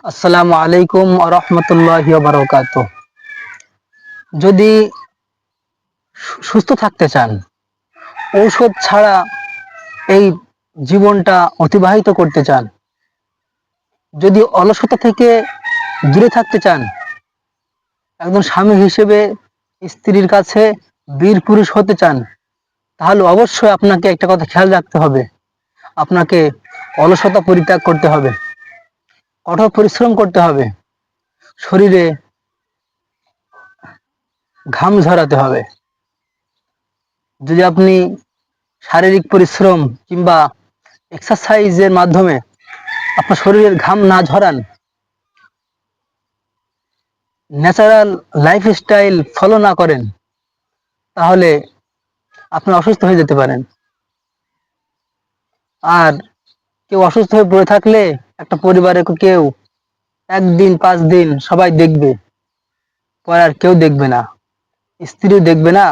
আসসালামু আলাইকুম ওয়া রাহমাতুল্লাহি ওয়া বারাকাতুহু। যদি সুস্থ থাকতে চান, ঔষধ ছাড়া এই জীবনটা অতিবাহিত করতে চান, যদি অলসতা থেকে দূরে থাকতে চান, একজন স্বামী হিসেবে স্ত্রীর কাছে বীর পুরুষ হতে চান, তাহলে অবশ্যই আপনাকে একটা কথা খেয়াল রাখতে হবে। আপনাকে অলসতা পরিত্যাগ করতে হবে, কঠোর পরিশ্রম করতে হবে, শরীরে ঘাম ঝরাতে হবে। যদি আপনি শারীরিক পরিশ্রম কিংবা এক্সারসাইজের মাধ্যমে আপনার শরীরের ঘাম না ঝরান, ন্যাচারাল লাইফস্টাইল ফলো না করেন, তাহলে আপনি অসুস্থ হয়ে যেতে পারেন। আর কেউ অসুস্থ হয়ে পড়ে থাকলে একটা পরিবারে কেউ একদিন 5 দিন সবাই দেখবে, পরে আর কেউ দেখবে না। স্ত্রীও দেখবে না,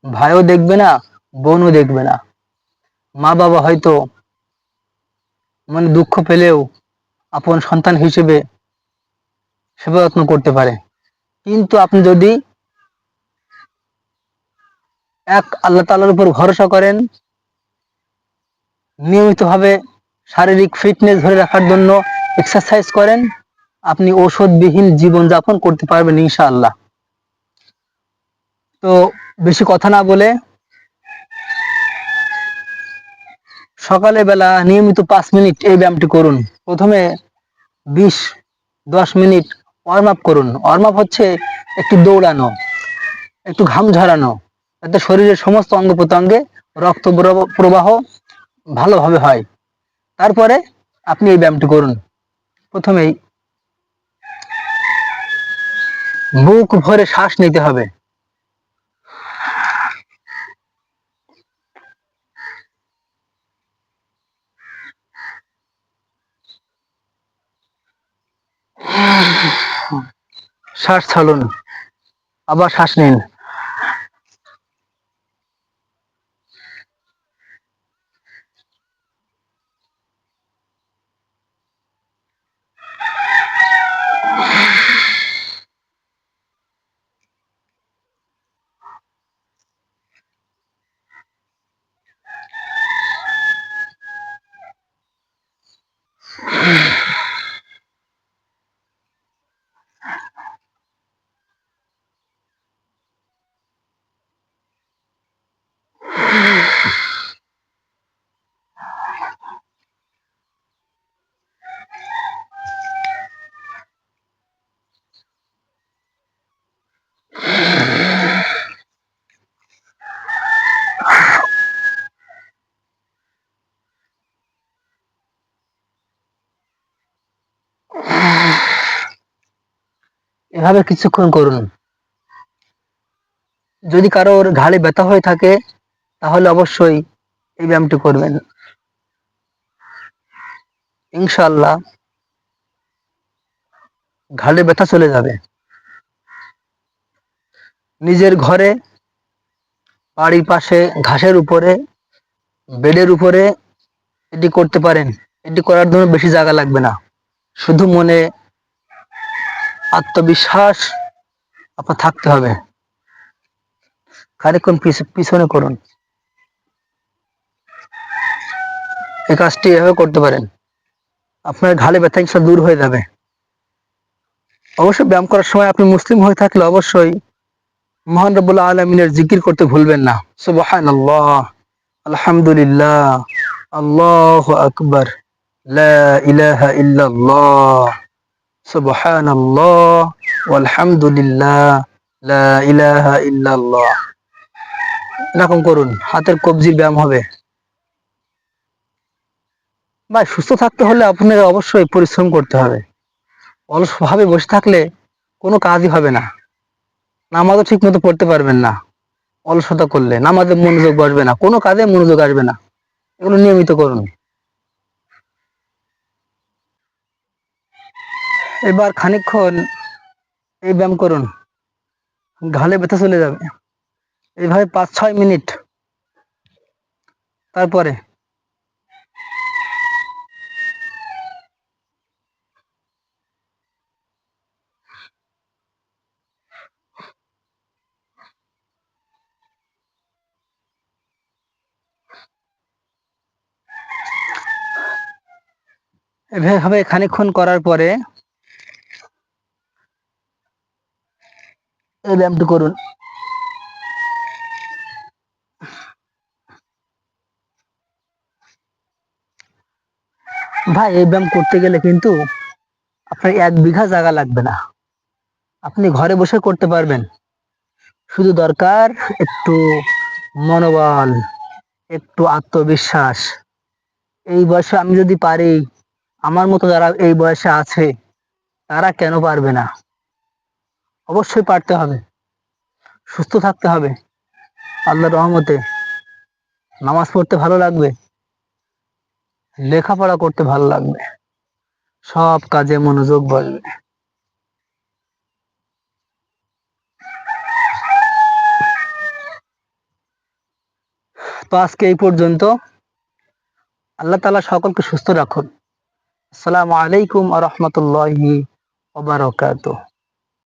ভাইও দেখবে না, বোনও দেখবে না। মা বাবা হয়তো দুঃখ পেলেও আপন সন্তান হিসেবে সেবা যত্ন করতে পারে। কিন্তু আপনি যদি এক আল্লাহ তাআলার উপর ভরসা করেন, নিয়মিতভাবে শারীরিক ফিটনেস ধরে রাখার জন্য এক্সারসাইজ করেন, আপনি ঔষধবিহীন জীবনযাপন করতে পারবেন ইনশাআল্লাহ। তো বেশি কথা না বলে সকালে বেলা নিয়মিত 5 মিনিট এই ব্যায়ামটি করুন। প্রথমে 20-10 মিনিট ওয়ার্ম আপ করুন। ওয়ার্ম আপ হচ্ছে একটু দৌড়ানো, একটু ঘাম ঝরানো, যাতে শরীরের সমস্ত অঙ্গ প্রত্যঙ্গে রক্ত প্রবাহ ভালোভাবে হয়। তারপরে আপনি এই ব্যায়ামটি করুন। প্রথমেই বুক ভরে শ্বাস নিতে হবে। শ্বাস ছাড়ুন, আবার শ্বাস নিন। এভাবে কিছুক্ষণ করুন। যদি কারোর ঘাড়ে ব্যথা হয়ে থাকে, তাহলে অবশ্যই এই ব্যায়ামটি করবেন। ইনশাআল্লাহ ঘাড়ে ব্যথা চলে যাবে। নিজের ঘরে, বাড়ির পাশে, ঘাসের উপরে, বেডের উপরে এটি করতে পারেন। এটি করার জন্য বেশি জায়গা লাগবে না। শুধু মনে আত্মবিশ্বাস আপনার থাকতে হবে। খানিকক্ষণ পিছনে করুন। এই কাজটি এভাবে করতে পারেন। আপনার ঘাড়ে ব্যথা ইনশাল্লাহ দূর হয়ে যাবে। অবশ্যই ব্যায়াম করার সময় আপনি মুসলিম হয়ে থাকলে অবশ্যই মহান রব্বুল আলামিনের জিকির করতে ভুলবেন না। সুবহানাল্লাহ, আলহামদুলিল্লাহ, আল্লাহু আকবার, লা ইলাহা ইল্লাল্লাহ, সুবহানাল্লাহ, ওয়ালহামদুলিল্লাহ, লা ইলাহা ইল্লাল্লাহ। এরকম করুন, হাতের কবজির ব্যায়াম হবে। ভাই, সুস্থ থাকতে হলে আপনাকে অবশ্যই পরিশ্রম করতে হবে। অলসভাবে বসে থাকলে কোনো কাজই হবে না। নামাজও ঠিক মতো পড়তে পারবেন না। অলসতা করলে নামাজে মনোযোগ বসবে না, কোনো কাজে মনোযোগ আসবে না। এগুলো নিয়মিত করুন। এবার খানিকক্ষণ এই ব্যায়াম করুন, ঘাড়ে ব্যথা চলে যাবে। এইভাবে 5-6 মিনিট। তারপরে এভাবে খানিকক্ষণ করার পরে এই ব্যায়ামটি করুন। ভাই, এই ব্যায়াম করতে গেলে কিন্তু আপনার 1 বিঘা জায়গা লাগবে না, আপনি ঘরে বসে করতে পারবেন। শুধু দরকার একটু মনোবল, একটু আত্মবিশ্বাস। এই বয়সে আমি যদি পারি, আমার মতো যারা এই বয়সে আছে তারা কেন পারবে না? অবশ্যই পারতে হবে, সুস্থ থাকতে হবে। আল্লাহর রহমতে নামাজ পড়তে ভালো লাগবে, লেখাপড়া করতে ভালো লাগবে, সব কাজে মনোযোগ বসবে। তো আজকে এই পর্যন্ত। আল্লাহ তাআলা সকলকে সুস্থ রাখুন। আসসালামু আলাইকুম ওয়া রাহমাতুল্লাহি ওয়া বারাকাতুহু।